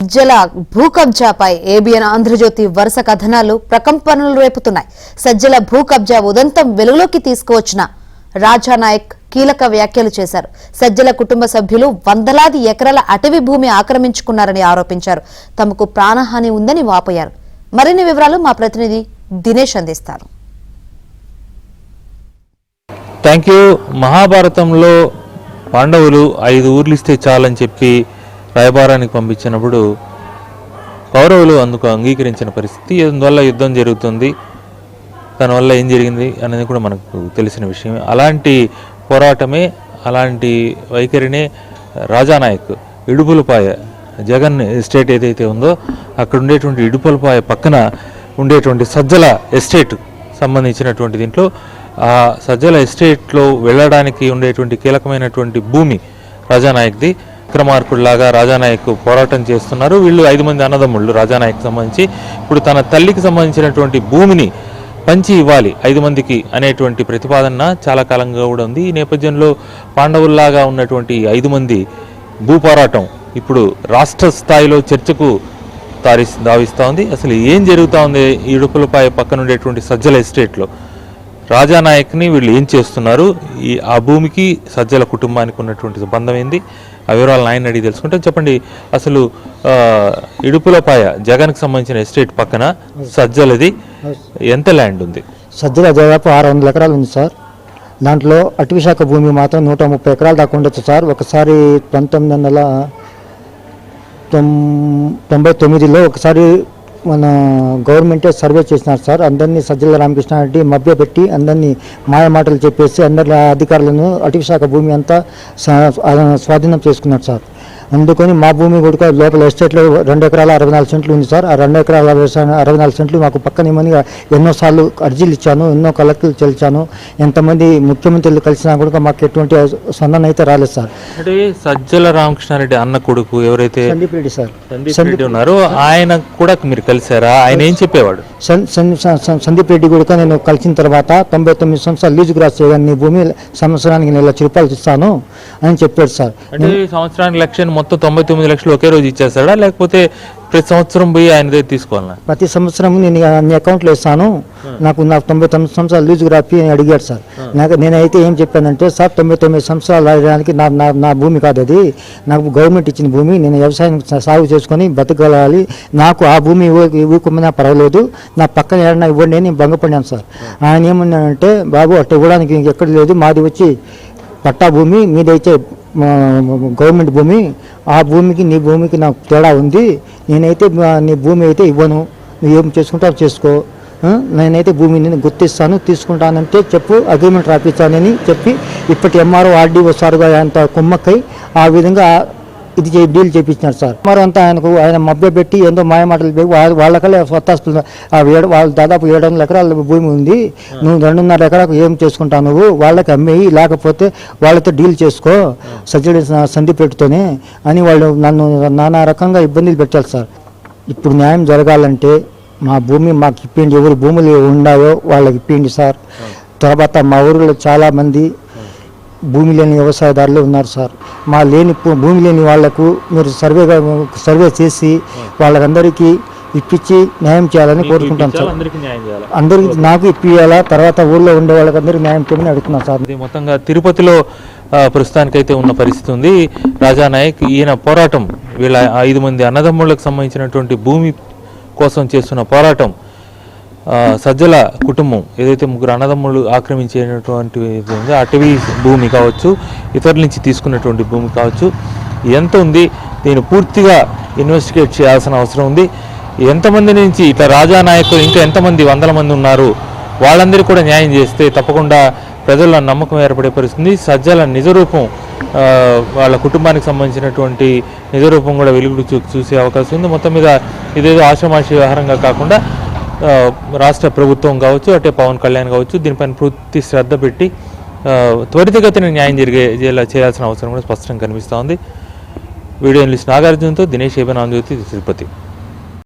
Sajjala భూకబ్జాపై ABN Andhra Jyothi వరుస కథనాలు ప్రకంపనలు రేపుతున్నాయి. సజ్జల భూకబ్జా ఉదంతం వెలుగులోకి తీసుకువచ్చిన రాజానాయక్ కీలక వ్యాఖ్యలు చేశారు. సజ్జల కుటుంబ సభ్యులు వందలాది ఎకరాల అటవీ భూమి ఆక్రమించుకున్నారని ఆరోపించారు. తమకు ప్రాణహాని ఉందని వాపోయారు. మరిన్ని వివరాలు మా ప్రతినిధి దినేష్ అందిస్తారు. మహాభారతంలో పాండవులు 5 ఊర్లు ఇస్తే చాలని చెప్పి రాయబారానికి పంపించినప్పుడు కౌరవులు అందుకు అంగీకరించిన పరిస్థితి. అందువల్ల యుద్ధం జరుగుతుంది. దానివల్ల ఏం జరిగింది అనేది కూడా మనకు తెలిసిన విషయమే. అలాంటి పోరాటమే, అలాంటి వైఖరినే రాజానాయక్ ఇడుపులపాయ జగన్ ఎస్టేట్ ఏదైతే ఉందో అక్కడ ఉండేటువంటి ఇడుపులపాయ పక్కన ఉండేటువంటి సజ్జల ఎస్టేట్ సంబంధించినటువంటి దీంట్లో ఆ సజ్జల ఎస్టేట్లో వెళ్ళడానికి ఉండేటువంటి కీలకమైనటువంటి భూమి రాజానాయక్ది. విక్రమార్కుడిలాగా రాజానాయక్ పోరాటం చేస్తున్నారు. వీళ్ళు 5 మంది అన్నదమ్ముళ్ళు రాజానాయక్ సంబంధించి ఇప్పుడు తన తల్లికి సంబంధించినటువంటి భూమిని పంచి ఇవ్వాలి 5 మందికి అనేటువంటి ప్రతిపాదన చాలా కాలంగా కూడా ఉంది. ఈ నేపథ్యంలో పాండవుల్లాగా ఉన్నటువంటి 5 మంది భూ పోరాటం ఇప్పుడు రాష్ట్ర స్థాయిలో చర్చకు దావిస్తూ ఉంది. అసలు ఏం జరుగుతూ ఉంది ఈ ఇడుపులపై పక్కన ఉండేటువంటి సజ్జల ఎస్టేట్లో? రాజానాయక్ని వీళ్ళు ఏం చేస్తున్నారు? ఆ భూమికి సజ్జల కుటుంబానికి ఉన్నటువంటి సంబంధం ఏంది? ఆ వివరాలను ఆయన అడిగి తెలుసుకుంటే చెప్పండి. అసలు ఇడుపులపాయ జగన్కి సంబంధించిన ఎస్టేట్ పక్కన సజ్జలది ఎంత ల్యాండ్ ఉంది? సజ్జల దాదాపు 600 ఎకరాలు ఉంది సార్. దాంట్లో అటవీ శాఖ భూమి మాత్రం 130 ఎకరాల దాకా ఉండొచ్చు సార్. ఒకసారి 1999లో ఒకసారి మన గవర్నమెంటే సర్వే చేసినారు సార్. అందరినీ సజ్జల రామకృష్ణారెడ్డి మభ్యపెట్టి అందరినీ మాయమాటలు చెప్పేసి అందరి అధికారులను అటవీ శాఖ భూమి అంతా స్వాధీనం చేసుకున్నారు సార్. అందుకని మా భూమి కూడా లోపల ఎస్టేట్లో 2 ఎకరాల 64 సెంట్లు ఉంది సార్. ఆ 2 ఎకరాల 64 సెంట్లు మాకు పక్కన ఏమని ఎన్నోసార్లు అర్జీలు ఇచ్చాను, ఎన్నో కలెక్టర్లు చెల్లించాను. ఎంతమంది ముఖ్యమంత్రులు కలిసినా కూడా మాకు ఎటువంటి స్పందన అయితే రాలేదు సార్. అంటే సజ్జల రామకృష్ణారెడ్డి అన్న కొడుకు ఎవరైతే సందీప్ రెడ్డి సార్ ఉన్నారు, ఆయన కూడా మీరు కలిసారా? ఆయన ఏం చెప్పేవాడు? సందీప్ రెడ్డి కూడా నేను కలిసిన తర్వాత 99 సంవత్సరాలు లీజు గ్రాస్ చేయగానే భూమి సంవత్సరానికి 1 లక్ష రూపాయలు ఇస్తాను అని చెప్పాడు సార్. అంటే సంవత్సరానికి లక్షని మొత్తం 99 లక్షలు ఒకే రోజు ఇచ్చేస్తాడా, లేకపోతే ప్రతి సంవత్సరం పోయి ఆయన దగ్గర తీసుకోవాలా? ప్రతి సంవత్సరం నేను అన్ని అకౌంట్లో ఇస్తాను, నాకు 99 సంవత్సరాలు లీజు గ్రాఫీ అని అడిగాడు సార్. నేనైతే ఏం చెప్పానంటే సార్ 99 సంవత్సరాలు రాయడానికి నా భూమి కాదు అది, నాకు గవర్నమెంట్ ఇచ్చిన భూమి. నేను వ్యవసాయం సాగు చేసుకొని బతకగలాలి. నాకు ఆ భూమి ఇవ్వకపోయినా పర్వాలేదు, నా పక్కన ఏడన్నా ఇవ్వండి అని భంగపడినాను సార్. ఆయన ఏమన్నానంటే, బాబు అట్లా ఇవ్వడానికి ఎక్కడ లేదు, మాది వచ్చి పట్టా భూమి, మీదైతే గవర్నమెంట్ భూమి. ఆ భూమికి నీ భూమికి నాకు తేడా ఉంది. నేనైతే నీ భూమి అయితే ఇవ్వను, నువ్వు ఏం చేసుకుంటావు చేసుకో, నేనైతే భూమిని గుర్తిస్తాను, తీసుకుంటానంటే చెప్పు, అగ్రిమెంట్ రాపిస్తానని చెప్పి ఇప్పటి ఎంఆర్ఓ ఆర్డీఓ సార్గా అంత కుమ్మక్కై ఆ విధంగా ఇది డీల్ చేయించినారు సార్. మరి అంతా ఆయన మభ్య పెట్టి ఎంతో మాయమాటలు పెట్టి వాళ్ళకల్లా స్వత్తాస్తులు వాళ్ళు దాదాపు 700 ఎకరాల భూమి ఉంది, నువ్వు 2.5 ఎకరాకు ఏం చేసుకుంటావు, నువ్వు వాళ్ళకి అమ్మేయి, లేకపోతే వాళ్ళతో డీల్ చేసుకో సజ్జల సందీపెట్టుతోనే అని వాళ్ళు నన్ను నానా రకంగా ఇబ్బందులు పెట్టారు సార్. ఇప్పుడు న్యాయం జరగాలంటే మా భూమి మాకు ఇప్పిండి, ఎవరి భూములు ఉన్నాయో వాళ్ళకి ఇప్పిండి సార్. తర్వాత మా ఊరిలో చాలామంది భూమి లేని వ్యవసాయదారులు ఉన్నారు సార్. మా భూమి లేని వాళ్లకు మీరు సర్వే చేసి వాళ్ళకందరికీ ఇప్పించి న్యాయం చేయాలని కోరుకుంటాను సార్. అందరికీ నాకు ఇప్పియాలా, తర్వాత ఊళ్ళో ఉండే వాళ్ళకందరికీ న్యాయం చేయమని అడుగుతున్నాను సార్. మొత్తంగా తిరుపతిలో ప్రస్తుతానికైతే ఉన్న పరిస్థితి ఉంది. రాజానాయక్ ఈయన పోరాటం, వీళ్ళ 5 మంది అన్నదమ్ములకు సంబంధించినటువంటి భూమి కోసం చేస్తున్న పోరాటం, సజ్జల కుటుంబం ఏదైతే 3 అన్నదమ్ములు ఆక్రమించేటువంటి అటవీ భూమి కావచ్చు, ఇతరుల నుంచి తీసుకున్నటువంటి భూమి కావచ్చు, ఎంత ఉంది, దీన్ని పూర్తిగా ఇన్వెస్టిగేట్ చేయాల్సిన అవసరం ఉంది. ఎంతమంది నుంచి ఇట్లా రాజానాయకులు ఇంకా ఎంతమంది 100 మంది ఉన్నారు, వాళ్ళందరికీ కూడా న్యాయం చేస్తే తప్పకుండా ప్రజల్లో నమ్మకం ఏర్పడే పరిస్థితుంది. సజ్జల నిజరూపం, వాళ్ళ కుటుంబానికి సంబంధించినటువంటి నిజరూపం కూడా వెలుగుడు చూసే అవకాశం ఉంది. మొత్తం మీద ఇదేదో ఆషామాషి వ్యవహారంగా కాకుండా రాష్ట్ర ప్రభుత్వం కావచ్చు, అటే పవన్ కళ్యాణ్ కావచ్చు, దీనిపైన పూర్తి శ్రద్ధ పెట్టి త్వరితగతిన న్యాయం జరిగేలా చేయాల్సిన అవసరం కూడా స్పష్టంగా కనిపిస్తూ ఉంది. వీడియో జర్నలిస్ట్ నాగార్జునతో దినేష్, ఏబిఎన్ ఆంధ్రజ్యోతి, తిరుపతి.